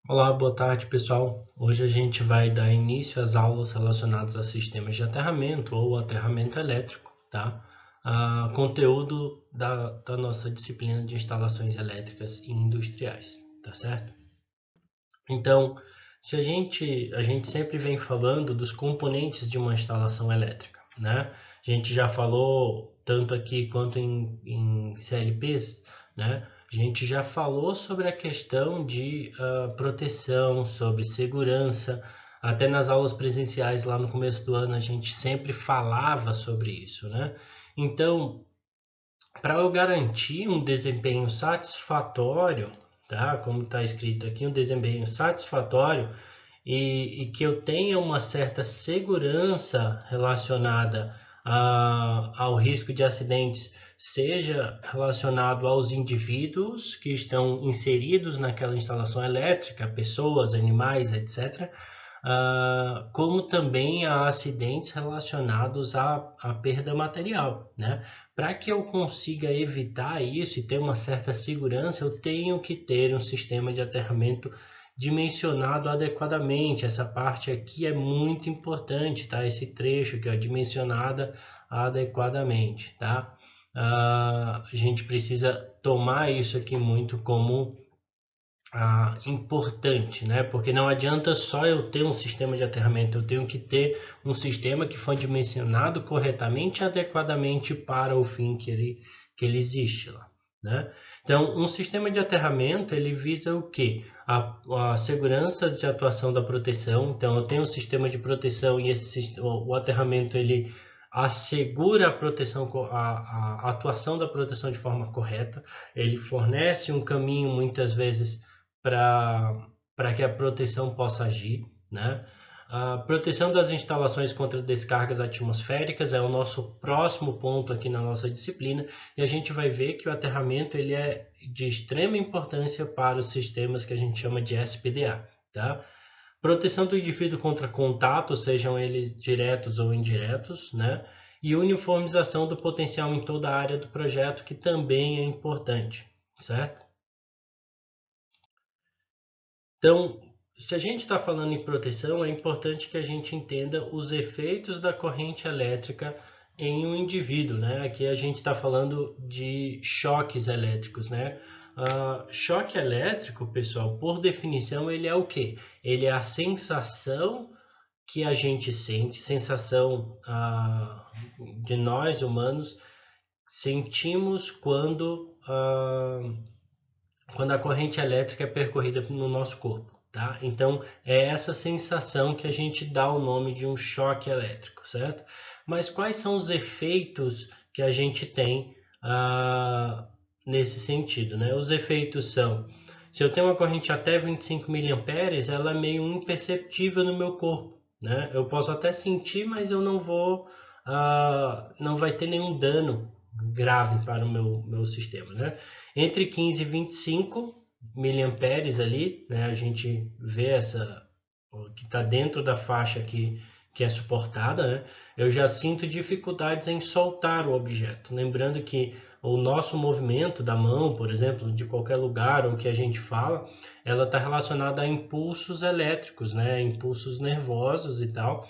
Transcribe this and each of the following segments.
Olá, boa tarde pessoal. Hoje a gente vai dar início às aulas relacionadas a sistemas de aterramento ou aterramento elétrico, tá? Conteúdo da nossa disciplina de instalações elétricas e industriais, tá certo? Então, se a gente sempre vem falando dos componentes de uma instalação elétrica, né? A gente já falou tanto aqui quanto em CLPs, né? A gente já falou sobre a questão de proteção, sobre segurança. Até nas aulas presenciais lá no começo do ano a gente sempre falava sobre isso, né? Então, para eu garantir um desempenho satisfatório, tá? Como está escrito aqui, um desempenho satisfatório e que eu tenha uma certa segurança relacionada ao risco de acidentes, seja relacionado aos indivíduos que estão inseridos naquela instalação elétrica, pessoas, animais, etc., como também a acidentes relacionados à perda material, né? Para que eu consiga evitar isso e ter uma certa segurança, eu tenho que ter um sistema de aterramento dimensionado adequadamente. Essa parte aqui é muito importante, tá? Esse trecho aqui, ó, dimensionada adequadamente, tá? A gente precisa tomar isso aqui muito como importante, né? Porque não adianta só eu ter um sistema de aterramento, eu tenho que ter um sistema que foi dimensionado corretamente e adequadamente para o fim que ele existe lá, né? Então, um sistema de aterramento, ele visa o quê? A segurança de atuação da proteção. Então, eu tenho um sistema de proteção e o aterramento, ele assegura a proteção, a atuação da proteção de forma correta. Ele fornece um caminho, muitas vezes, para que a proteção possa agir, né? A proteção das instalações contra descargas atmosféricas é o nosso próximo ponto aqui na nossa disciplina, e a gente vai ver que o aterramento ele é de extrema importância para os sistemas que a gente chama de SPDA, tá? Proteção do indivíduo contra contatos, sejam eles diretos ou indiretos, né? E uniformização do potencial em toda a área do projeto, que também é importante, certo? Então, se a gente está falando em proteção, é importante que a gente entenda os efeitos da corrente elétrica em um indivíduo, né? Aqui a gente está falando de choques elétricos, né? Choque elétrico, pessoal, por definição, ele é o quê? Ele é a sensação que a gente sente, sensação de nós humanos sentimos quando a corrente elétrica é percorrida no nosso corpo, tá? Então, é essa sensação que a gente dá o nome de um choque elétrico, certo? Mas quais são os efeitos que a gente tem nesse sentido, né? Os efeitos são, se eu tenho uma corrente até 25 miliamperes, ela é meio imperceptível no meu corpo, né? Eu posso até sentir, mas eu não vai ter nenhum dano grave para o meu sistema, né? Entre 15 e 25 miliamperes ali, né, a gente vê que está dentro da faixa que é suportada, né? Eu já sinto dificuldades em soltar o objeto. Lembrando que o nosso movimento da mão, por exemplo, de qualquer lugar, ou que a gente fala, ela está relacionada a impulsos elétricos, né? Impulsos nervosos e tal.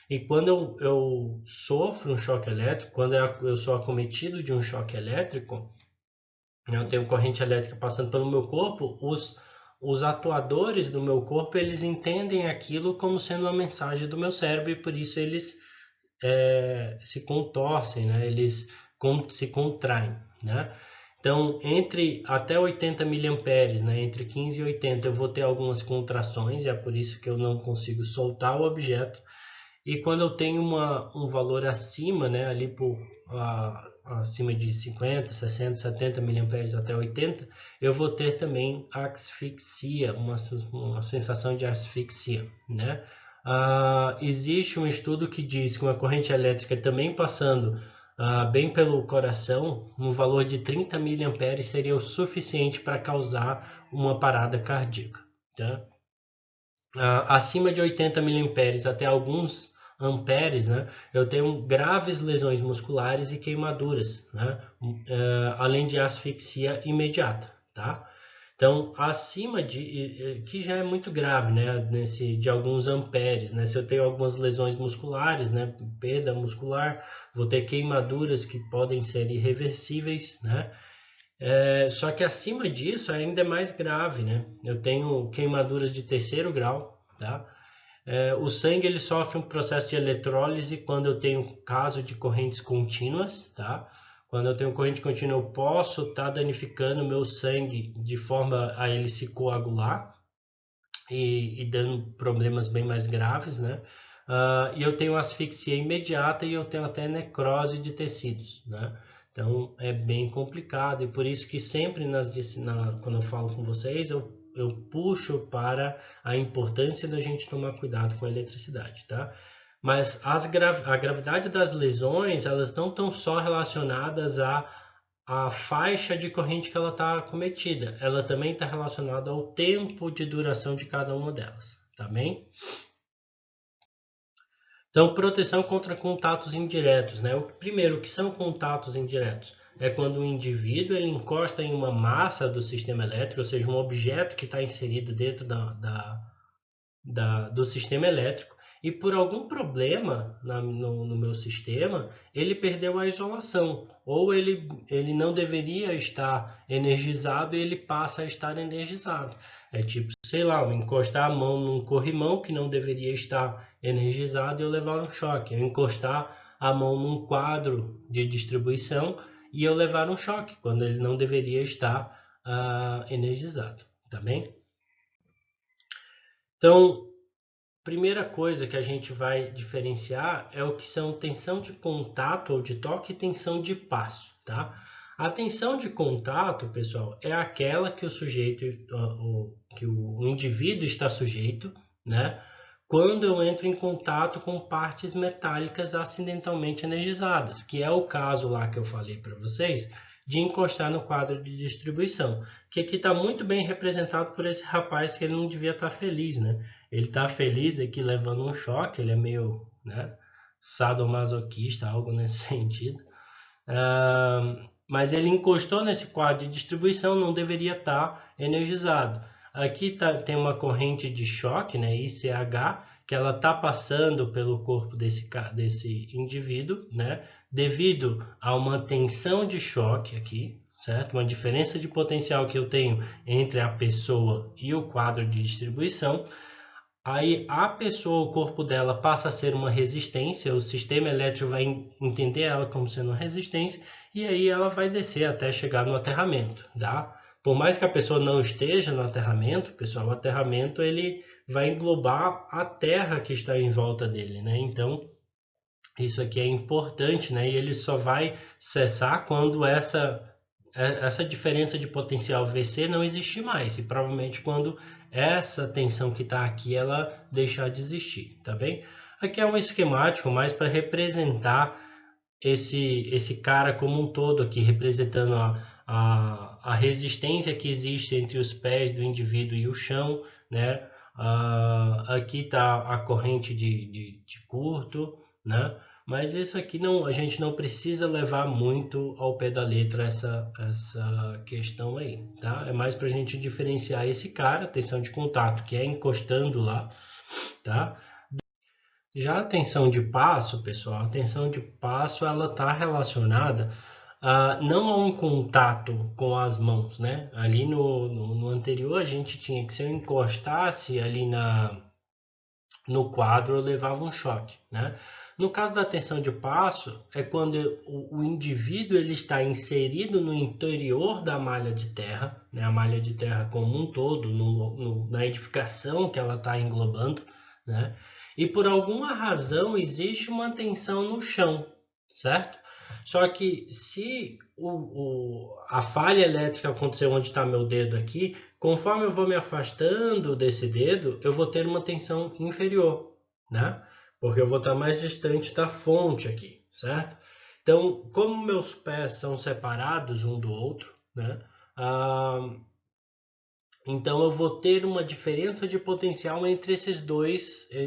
E quando eu sofro um choque elétrico, quando eu sou acometido de um choque elétrico, eu tenho corrente elétrica passando pelo meu corpo, os atuadores do meu corpo, eles entendem aquilo como sendo uma mensagem do meu cérebro e por isso eles se contorcem, né? Eles se contraem, né? Então, entre até 80 miliamperes, né? Entre 15 e 80 eu vou ter algumas contrações e é por isso que eu não consigo soltar o objeto. E quando eu tenho um valor acima, né, ali acima de 50, 60, 70 miliamperes até 80, eu vou ter também asfixia, uma sensação de asfixia, né? Existe um estudo que diz que uma corrente elétrica também passando bem pelo coração, um valor de 30 miliamperes seria o suficiente para causar uma parada cardíaca, tá? Acima de 80 miliamperes até alguns amperes, né, eu tenho graves lesões musculares e queimaduras, né, além de asfixia imediata, tá? Então, acima que já é muito grave, né, de alguns amperes, né? Se eu tenho algumas lesões musculares, né, perda muscular, vou ter queimaduras que podem ser irreversíveis, né? Só que acima disso ainda é mais grave, né? Eu tenho queimaduras de terceiro grau, tá? O sangue ele sofre um processo de eletrólise quando eu tenho caso de correntes contínuas, tá? Quando eu tenho corrente contínua, eu posso estar danificando meu sangue de forma a ele se coagular e dando problemas bem mais graves, né? E eu tenho asfixia imediata e eu tenho até necrose de tecidos, né? Então é bem complicado e por isso que sempre quando eu falo com vocês, eu puxo para a importância da gente tomar cuidado com a eletricidade, tá? Mas a gravidade das lesões, elas não estão só relacionadas à faixa de corrente que ela está acometida. Ela também está relacionada ao tempo de duração de cada uma delas, tá bem? Então, proteção contra contatos indiretos, né? O primeiro, o que são contatos indiretos? É quando o indivíduo ele encosta em uma massa do sistema elétrico, ou seja, um objeto que está inserido dentro do sistema elétrico e por algum problema no meu sistema, ele perdeu a isolação ou ele não deveria estar energizado e ele passa a estar energizado. É tipo, sei lá, eu encostar a mão num corrimão que não deveria estar energizado e eu levar um choque. Eu encostar a mão num quadro de distribuição e eu levar um choque quando ele não deveria estar energizado, tá bem? Então, primeira coisa que a gente vai diferenciar é o que são tensão de contato ou de toque e tensão de passo, tá? A tensão de contato, pessoal, é aquela que o sujeito, que o indivíduo está sujeito, né? Quando eu entro em contato com partes metálicas acidentalmente energizadas, que é o caso lá que eu falei para vocês, de encostar no quadro de distribuição, que aqui está muito bem representado por esse rapaz que ele não devia estar feliz, né? Ele está feliz aqui levando um choque, ele é meio, né, sadomasoquista, algo nesse sentido. Mas ele encostou nesse quadro de distribuição, não deveria estar energizado. Aqui tem uma corrente de choque, né, ICH, que ela está passando pelo corpo desse indivíduo, né, devido a uma tensão de choque aqui, certo? Uma diferença de potencial que eu tenho entre a pessoa e o quadro de distribuição. Aí a pessoa, o corpo dela passa a ser uma resistência, o sistema elétrico vai entender ela como sendo uma resistência e aí ela vai descer até chegar no aterramento, tá? Por mais que a pessoa não esteja no aterramento, pessoal, o aterramento ele vai englobar a terra que está em volta dele, né? Então, isso aqui é importante, né? E ele só vai cessar quando essa diferença de potencial VC não existir mais, e provavelmente quando essa tensão que está aqui ela deixar de existir, tá bem? Aqui é um esquemático mais para representar esse cara como um todo aqui, representando a resistência que existe entre os pés do indivíduo e o chão, né? Aqui está a corrente de curto, né? Mas isso aqui não, a gente não precisa levar muito ao pé da letra essa questão aí, tá? É mais para a gente diferenciar esse cara, tensão de contato, que é encostando lá, tá? Já a tensão de passo, pessoal, a tensão de passo ela está relacionada não a um contato com as mãos, né? Ali no anterior a gente tinha que se eu encostasse ali no quadro eu levava um choque, né? No caso da tensão de passo é quando o indivíduo ele está inserido no interior da malha de terra, né? A malha de terra como um todo, na edificação que ela está englobando, né? E por alguma razão existe uma tensão no chão, certo? Só que se a falha elétrica aconteceu onde está meu dedo aqui, conforme eu vou me afastando desse dedo, eu vou ter uma tensão inferior, né? Porque eu vou estar mais distante da fonte aqui, certo? Então, como meus pés são separados um do outro, né? Então eu vou ter uma diferença de potencial entre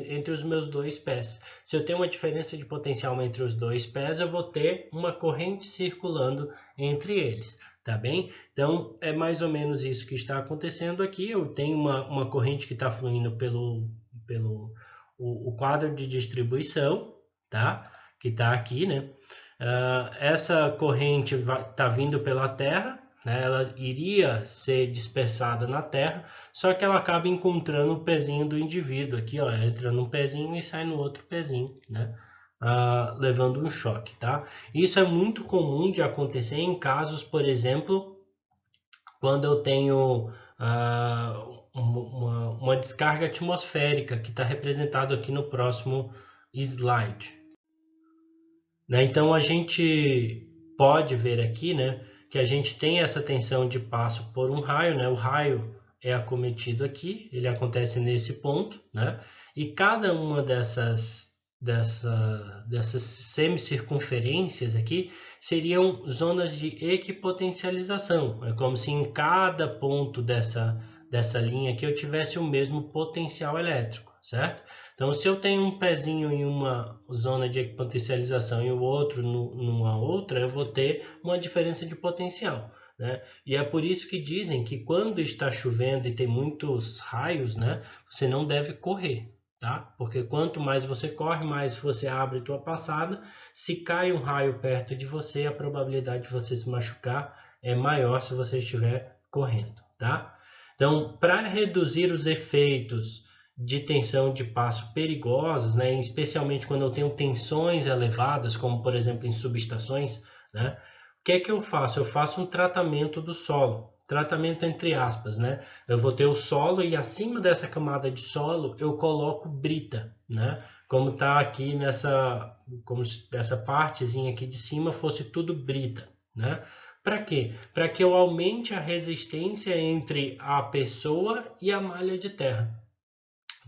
entre os meus dois pés. Se eu tenho uma diferença de potencial entre os dois pés, eu vou ter uma corrente circulando entre eles. tá bem? Então, é mais ou menos isso que está acontecendo aqui. Eu tenho uma corrente que está fluindo pelo o quadro de distribuição, tá? Que está aqui, né? Essa corrente está vindo pela Terra, né? Ela iria ser dispersada na Terra, só que ela acaba encontrando o pezinho do indivíduo aqui, ó, entra num pezinho e sai no outro pezinho, né? Levando um choque, tá? Isso é muito comum de acontecer em casos, por exemplo, quando eu tenho uma descarga atmosférica, que está representado aqui no próximo slide. Né? Então a gente pode ver aqui, né, que a gente tem essa tensão de passo por um raio, né? O raio é acometido aqui, ele acontece nesse ponto, né? E cada uma dessas semicircunferências aqui seriam zonas de equipotencialização. É como se em cada ponto dessa linha aqui eu tivesse o mesmo potencial elétrico, certo? Então, se eu tenho um pezinho em uma zona de equipotencialização e o outro numa outra, eu vou ter uma diferença de potencial, né? E é por isso que dizem que quando está chovendo e tem muitos raios, né, você não deve correr, tá? Porque quanto mais você corre, mais você abre tua passada. Se cai um raio perto de você, a probabilidade de você se machucar é maior se você estiver correndo, tá? Então, para reduzir os efeitos de tensão de passo perigosas, né, especialmente quando eu tenho tensões elevadas, como por exemplo em subestações, né, o que é que eu faço? Eu faço um tratamento do solo, tratamento entre aspas, né? Eu vou ter o solo e acima dessa camada de solo eu coloco brita, né? Como está aqui como se essa partezinha aqui de cima fosse tudo brita, né? Para quê? Para que eu aumente a resistência entre a pessoa e a malha de terra.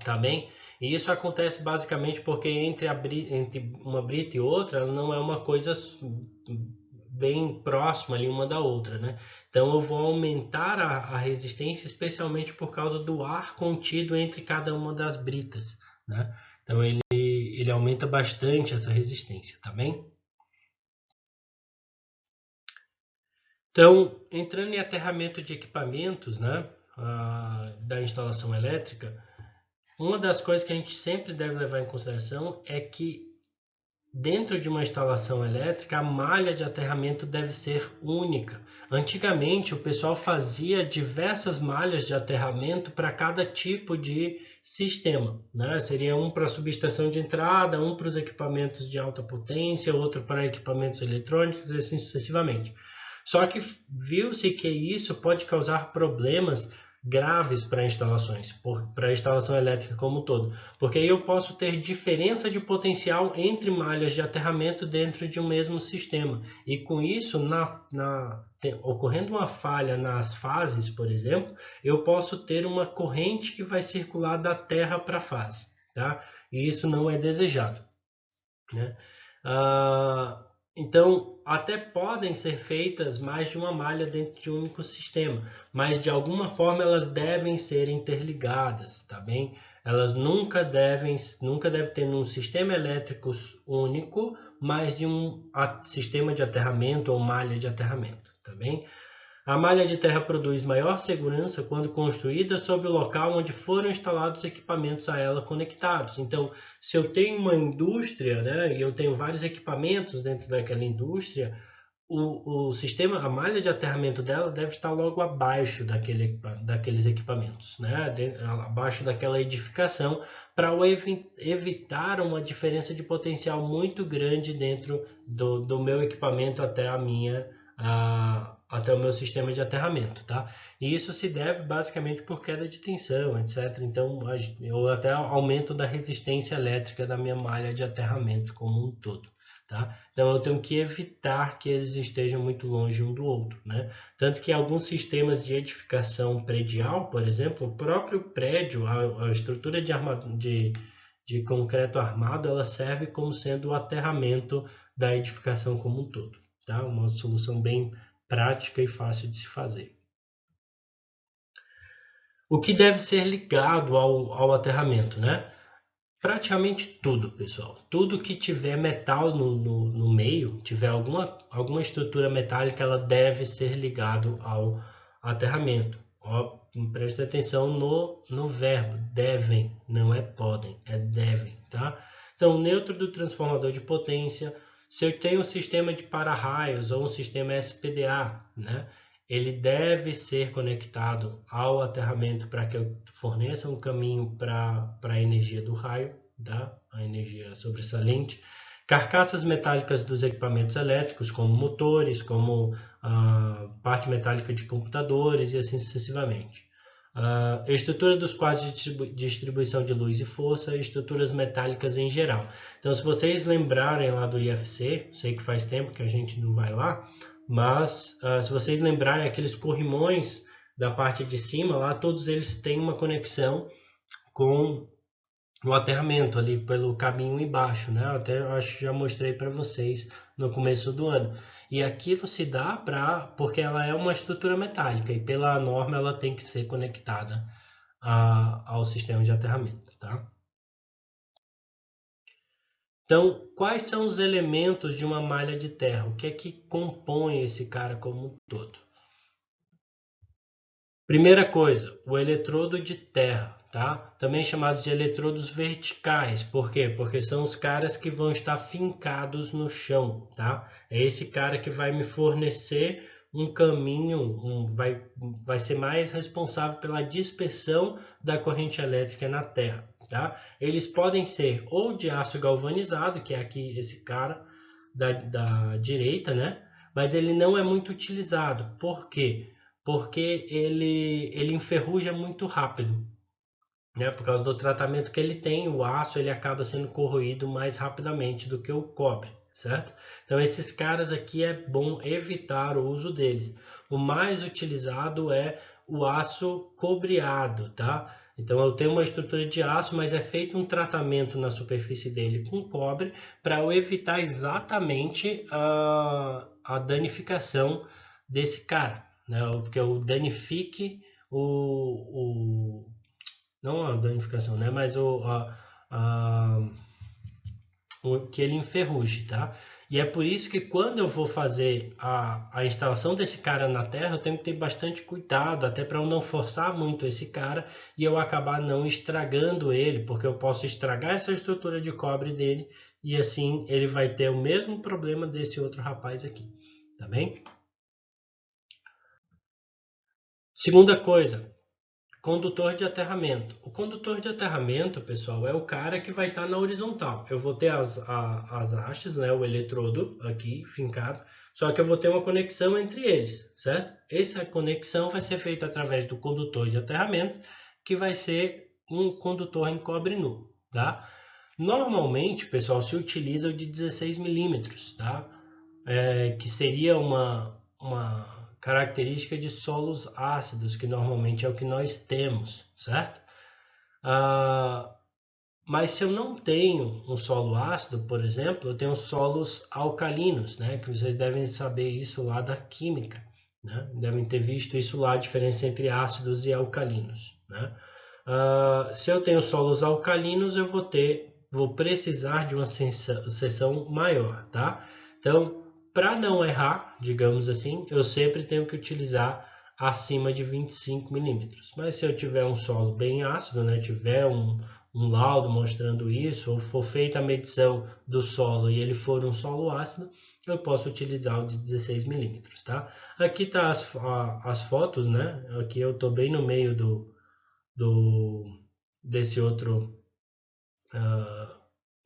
Tá bem? E isso acontece basicamente porque entre uma brita e outra, ela não é uma coisa bem próxima ali uma da outra, né? Então eu vou aumentar a resistência, especialmente por causa do ar contido entre cada uma das britas, né? Então ele aumenta bastante essa resistência, tá bem? Então, entrando em aterramento de equipamentos, né, da instalação elétrica, uma das coisas que a gente sempre deve levar em consideração é que dentro de uma instalação elétrica, a malha de aterramento deve ser única. Antigamente, o pessoal fazia diversas malhas de aterramento para cada tipo de sistema, né? Seria um para a subestação de entrada, um para os equipamentos de alta potência, outro para equipamentos eletrônicos e assim sucessivamente. Só que viu-se que isso pode causar problemas graves para instalações, para a instalação elétrica como um todo, porque aí eu posso ter diferença de potencial entre malhas de aterramento dentro de um mesmo sistema, e com isso, ocorrendo uma falha nas fases, por exemplo, eu posso ter uma corrente que vai circular da terra para a fase, tá? E isso não é desejado, né? Então, até podem ser feitas mais de uma malha dentro de um único sistema, mas de alguma forma elas devem ser interligadas, tá bem? Elas nunca devem ter um sistema elétrico único, mais de um sistema de aterramento ou malha de aterramento, tá bem? A malha de terra produz maior segurança quando construída sobre o local onde foram instalados equipamentos a ela conectados. Então, se eu tenho uma indústria, né, e eu tenho vários equipamentos dentro daquela indústria, o sistema, a malha de aterramento dela deve estar logo abaixo daqueles equipamentos, né, abaixo daquela edificação, para evitar uma diferença de potencial muito grande dentro do meu equipamento até o meu sistema de aterramento, tá? E isso se deve basicamente por queda de tensão, etc. Então, ou até aumento da resistência elétrica da minha malha de aterramento como um todo, tá? Então, eu tenho que evitar que eles estejam muito longe um do outro, né? Tanto que alguns sistemas de edificação predial, por exemplo, o próprio prédio, a estrutura de concreto armado, ela serve como sendo o aterramento da edificação como um todo, tá? Uma solução bem prática e fácil de se fazer. O que deve ser ligado ao aterramento, né? praticamente tudo, pessoal. Tudo que tiver metal no meio, tiver alguma estrutura metálica, ela deve ser ligado ao aterramento. Ó, preste atenção no verbo, devem, não é podem, é devem, tá? Então, neutro do transformador de potência, se eu tenho um sistema de para-raios ou um sistema SPDA, né? Ele deve ser conectado ao aterramento para que eu forneça um caminho para a energia do raio, tá? A energia sobressalente. Carcaças metálicas dos equipamentos elétricos, como motores, como parte metálica de computadores e assim sucessivamente. Estrutura dos quadros de distribuição de luz e força e estruturas metálicas em geral. Então, se vocês lembrarem lá do IFC, sei que faz tempo que a gente não vai lá, mas se vocês lembrarem aqueles corrimões da parte de cima lá, todos eles têm uma conexão com o aterramento ali pelo caminho embaixo, né? Até acho que já mostrei para vocês no começo do ano. E aquilo se dá porque ela é uma estrutura metálica e pela norma ela tem que ser conectada ao sistema de aterramento, tá? Então, quais são os elementos de uma malha de terra? O que é que compõe esse cara como um todo? Primeira coisa, o eletrodo de terra, tá? Também chamados de eletrodos verticais. Por quê? Porque são os caras que vão estar fincados no chão, tá? É esse cara que vai me fornecer um caminho, vai ser mais responsável pela dispersão da corrente elétrica na terra, tá? Eles podem ser ou de aço galvanizado, que é aqui esse cara da direita, né? Mas ele não é muito utilizado. Por quê? Porque ele enferruja muito rápido, né? Por causa do tratamento que ele tem, o aço ele acaba sendo corroído mais rapidamente do que o cobre, certo? Então esses caras aqui é bom evitar o uso deles. O mais utilizado é o aço cobreado, tá? Então eu tenho uma estrutura de aço, mas é feito um tratamento na superfície dele com cobre para eu evitar exatamente a danificação desse cara, né? Porque eu danifique não a danificação, né? Mas que ele enferruje, tá? E é por isso que quando eu vou fazer a instalação desse cara na terra, eu tenho que ter bastante cuidado, até para eu não forçar muito esse cara e eu acabar não estragando ele, porque eu posso estragar essa estrutura de cobre dele e assim ele vai ter o mesmo problema desse outro rapaz aqui, tá bem? Segunda coisa, condutor de aterramento. O condutor de aterramento, pessoal, é o cara que vai estar na horizontal. Eu vou ter as hastes, né, o eletrodo aqui fincado, só que eu vou ter uma conexão entre eles, certo? Essa conexão vai ser feita através do condutor de aterramento, que vai ser um condutor em cobre nu, tá? Normalmente, pessoal, se utiliza o de 16 milímetros, tá? Que seria uma característica de solos ácidos, que normalmente é o que nós temos, certo? Mas se eu não tenho um solo ácido, por exemplo, eu tenho solos alcalinos, né? Que vocês devem saber isso lá da química, né? Devem ter visto isso lá, a diferença entre ácidos e alcalinos, né? Se eu tenho solos alcalinos, eu vou precisar de uma seção maior, tá? Então, para não errar, digamos assim, eu sempre tenho que utilizar acima de 25 milímetros. Mas se eu tiver um solo bem ácido, né, tiver um laudo mostrando isso, ou for feita a medição do solo e ele for um solo ácido, eu posso utilizar o de 16 milímetros, tá? Aqui tá as fotos, né? Aqui eu estou bem no meio desse outro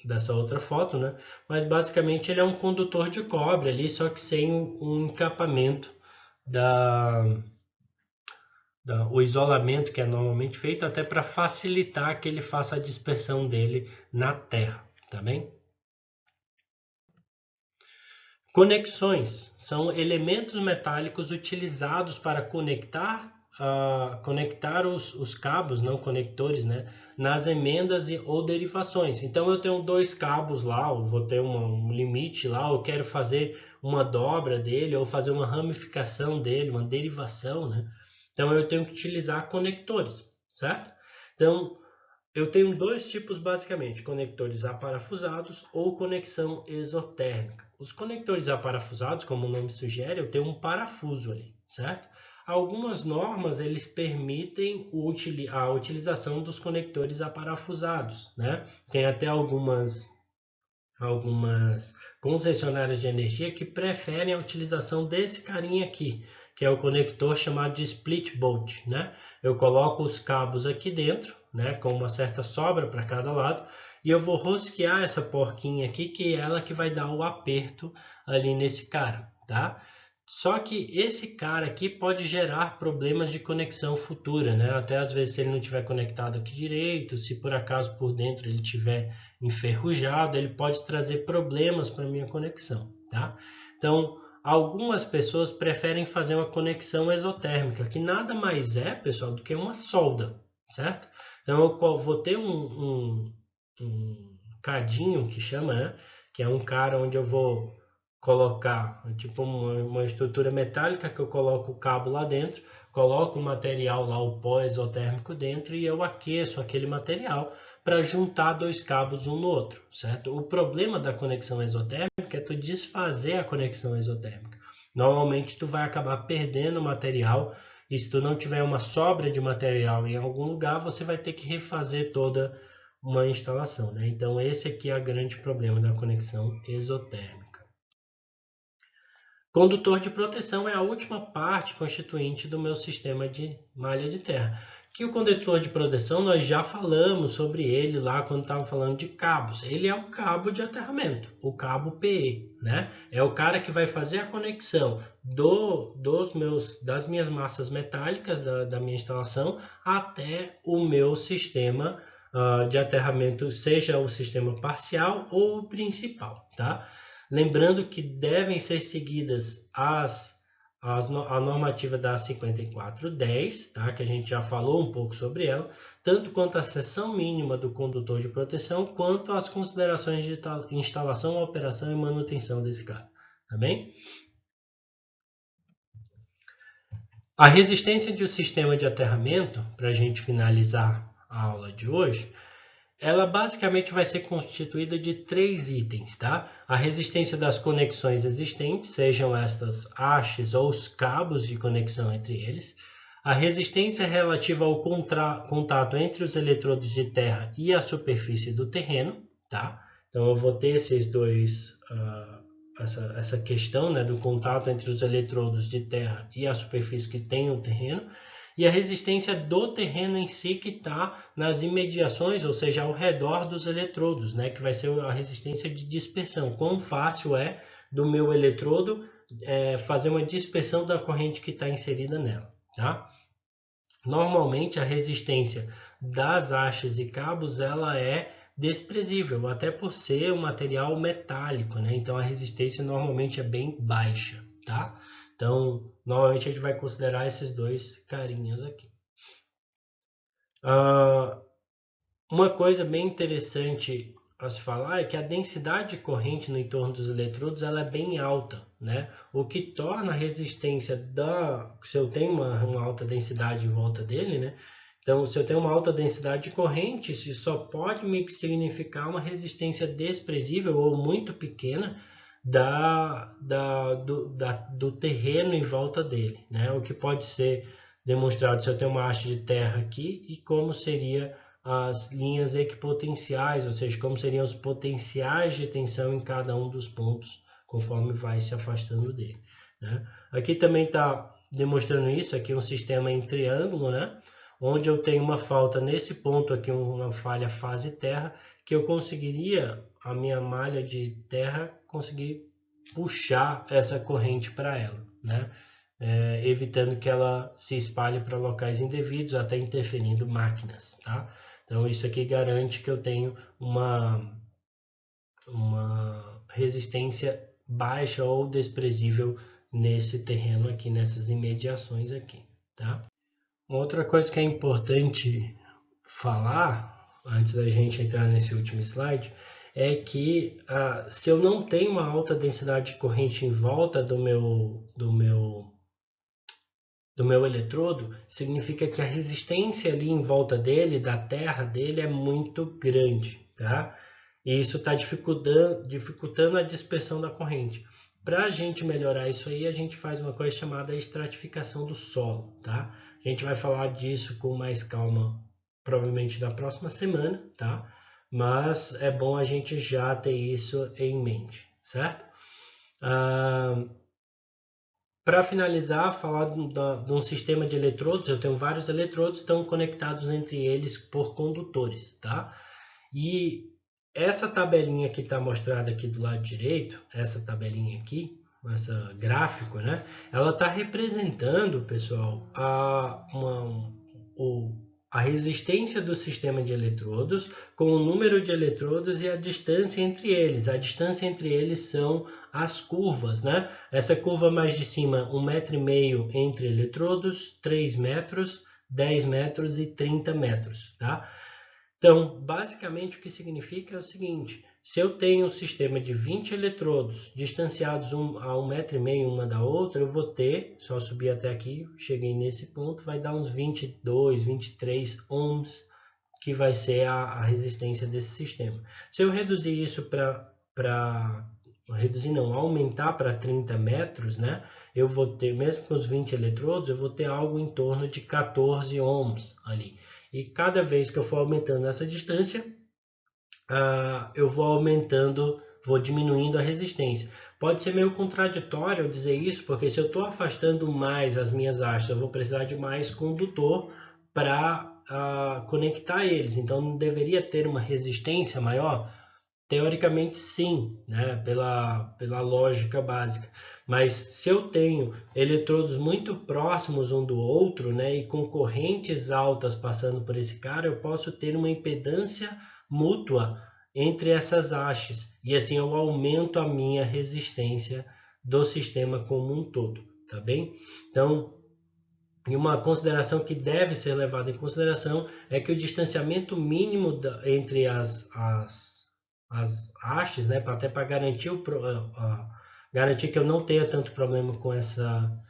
dessa outra foto, né? Mas basicamente ele é um condutor de cobre ali, só que sem um encapamento o isolamento que é normalmente feito, até para facilitar que ele faça a dispersão dele na terra, tá bem? Conexões são elementos metálicos utilizados para conectar os cabos, não conectores, né, nas emendas ou derivações. Então eu tenho dois cabos lá, eu vou ter um limite lá, eu quero fazer uma dobra dele ou fazer uma ramificação dele, uma derivação, né? Então eu tenho que utilizar conectores, certo? Então Eu tenho dois tipos basicamente, conectores aparafusados ou conexão exotérmica. Os conectores aparafusados, como o nome sugere, eu tenho um parafuso ali, certo? Algumas normas eles permitem a utilização dos conectores aparafusados, né? Tem até algumas concessionárias de energia que preferem a utilização desse carinha aqui, que é o conector chamado de split bolt, né? Eu coloco os cabos aqui dentro, né, com uma certa sobra para cada lado, e eu vou rosquear essa porquinha aqui, que é ela que vai dar o aperto ali nesse cara, tá? Só que esse cara aqui pode gerar problemas de conexão futura, né? Até às vezes se ele não estiver conectado aqui direito, se por acaso por dentro ele estiver enferrujado, ele pode trazer problemas para a minha conexão, tá? Então, algumas pessoas preferem fazer uma conexão exotérmica, que nada mais é, pessoal, do que uma solda, certo? Então, eu vou ter um cadinho que chama, né? Que é um cara onde eu vou colocar tipo uma estrutura metálica que eu coloco o cabo lá dentro, coloco o material lá, o pó exotérmico dentro e eu aqueço aquele material para juntar dois cabos um no outro, certo? O problema da conexão exotérmica é tu desfazer a conexão exotérmica. Normalmente tu vai acabar perdendo material e se tu não tiver uma sobra de material em algum lugar, você vai ter que refazer toda uma instalação, né? Então esse aqui é o grande problema da conexão exotérmica. Condutor de proteção é a última parte constituinte do meu sistema de malha de terra. Que o condutor de proteção, nós já falamos sobre ele lá quando estava falando de cabos. Ele é o cabo de aterramento, o cabo PE, né? É o cara que vai fazer a conexão das minhas massas metálicas da minha instalação até o meu sistema de aterramento, seja o sistema parcial ou o principal, tá? Lembrando que devem ser seguidas a normativa da 5410, tá? Que a gente já falou um pouco sobre ela, tanto quanto a seção mínima do condutor de proteção, quanto as considerações de instalação, operação e manutenção desse cara. Tá bem? A resistência de um sistema de aterramento, para a gente finalizar a aula de hoje, ela basicamente vai ser constituída de 3 itens, tá? A resistência das conexões existentes, sejam estas hastes ou os cabos de conexão entre eles. A resistência relativa ao contato entre os eletrodos de terra e a superfície do terreno, tá? Então eu vou ter esses dois, essa questão, né, do contato entre os eletrodos de terra e a superfície que tem o terreno. E a resistência do terreno em si que está nas imediações, ou seja, ao redor dos eletrodos, né? Que vai ser a resistência de dispersão. Quão fácil é do meu eletrodo fazer uma dispersão da corrente que está inserida nela, tá? Normalmente a resistência das hastes e cabos ela é desprezível, até por ser um material metálico, né? Então a resistência normalmente é bem baixa, tá? Então, normalmente a gente vai considerar esses dois carinhas aqui. Uma coisa bem interessante a se falar é que a densidade de corrente no entorno dos eletrodos ela é bem alta, né? O que torna a resistência se eu tenho uma alta densidade em volta dele, né? Então, se eu tenho uma alta densidade de corrente, isso só pode me significar uma resistência desprezível ou muito pequena do terreno em volta dele, né? O que pode ser demonstrado se eu tenho uma haste de terra aqui e como seria as linhas equipotenciais, ou seja, como seriam os potenciais de tensão em cada um dos pontos, conforme vai se afastando dele, né? Aqui também está demonstrando isso, aqui um sistema em triângulo, né? Onde eu tenho uma falta nesse ponto aqui, uma falha fase terra, que eu conseguiria, a minha malha de terra, conseguir puxar essa corrente para ela, né? Evitando que ela se espalhe para locais indevidos, até interferindo máquinas, tá? Então isso aqui garante que eu tenho uma resistência baixa ou desprezível nesse terreno aqui, nessas imediações aqui, tá? Outra coisa que é importante falar, antes da gente entrar nesse último slide, é que se eu não tenho uma alta densidade de corrente em volta do meu do meu eletrodo, significa que a resistência ali em volta dele, da terra dele, é muito grande, tá? E isso está dificultando a dispersão da corrente. Para a gente melhorar isso aí, a gente faz uma coisa chamada estratificação do solo, tá? A gente vai falar disso com mais calma, provavelmente na próxima semana, tá? Mas é bom a gente já ter isso em mente, certo? Para finalizar, falar de um sistema de eletrodos, eu tenho vários eletrodos que estão conectados entre eles por condutores, tá? E essa tabelinha que está mostrada aqui do lado direito, essa tabelinha aqui, essa gráfico, né? Ela está representando, pessoal, a resistência do sistema de eletrodos com o número de eletrodos e a distância entre eles. A distância entre eles são as curvas, né? Essa curva mais de cima, 1,5 m entre eletrodos, 3 metros, 10 metros e 30 metros, tá? Então, basicamente, o que significa é o seguinte: se eu tenho um sistema de 20 eletrodos distanciados a 1,5 m uma da outra, eu vou ter, só subir até aqui, cheguei nesse ponto, vai dar uns 22, 23 ohms, que vai ser a resistência desse sistema. Se eu reduzir isso aumentar para 30 metros, né, eu vou ter, mesmo com os 20 eletrodos, eu vou ter algo em torno de 14 ohms ali. E cada vez que eu for aumentando essa distância, eu vou diminuindo a resistência. Pode ser meio contraditório eu dizer isso, porque se eu estou afastando mais as minhas hastes, eu vou precisar de mais condutor para conectar eles. Então, não deveria ter uma resistência maior? Teoricamente, sim, né? Pela lógica básica. Mas se eu tenho eletrodos muito próximos um do outro, né, e com correntes altas passando por esse cara, eu posso ter uma impedância mútua entre essas hastes. E assim eu aumento a minha resistência do sistema como um todo, tá bem? Então, e uma consideração que deve ser levada em consideração é que o distanciamento mínimo entre as hastes, né, até para garantir garantir que eu não tenha tanto problema com essa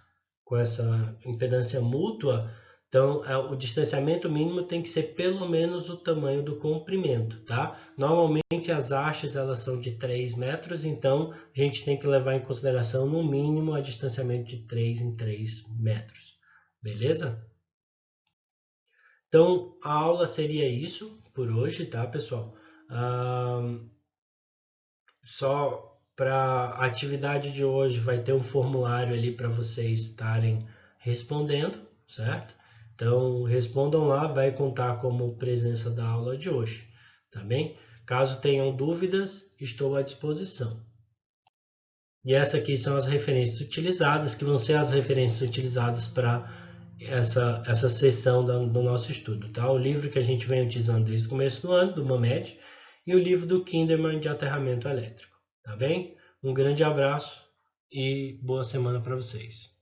impedância mútua. Então, o distanciamento mínimo tem que ser pelo menos o tamanho do comprimento, tá? Normalmente as hastes elas são de 3 metros, então a gente tem que levar em consideração no mínimo a distanciamento de 3 em 3 metros, beleza? Então, a aula seria isso por hoje, tá, pessoal? Só para a atividade de hoje vai ter um formulário ali para vocês estarem respondendo, certo? Então, respondam lá, vai contar como presença da aula de hoje, tá bem? Caso tenham dúvidas, estou à disposição. E essas aqui são as referências utilizadas, que vão ser as referências utilizadas para essa sessão do nosso estudo, tá? O livro que a gente vem utilizando desde o começo do ano, do Mamed, e o livro do Kinderman de aterramento elétrico, tá bem? Um grande abraço e boa semana para vocês.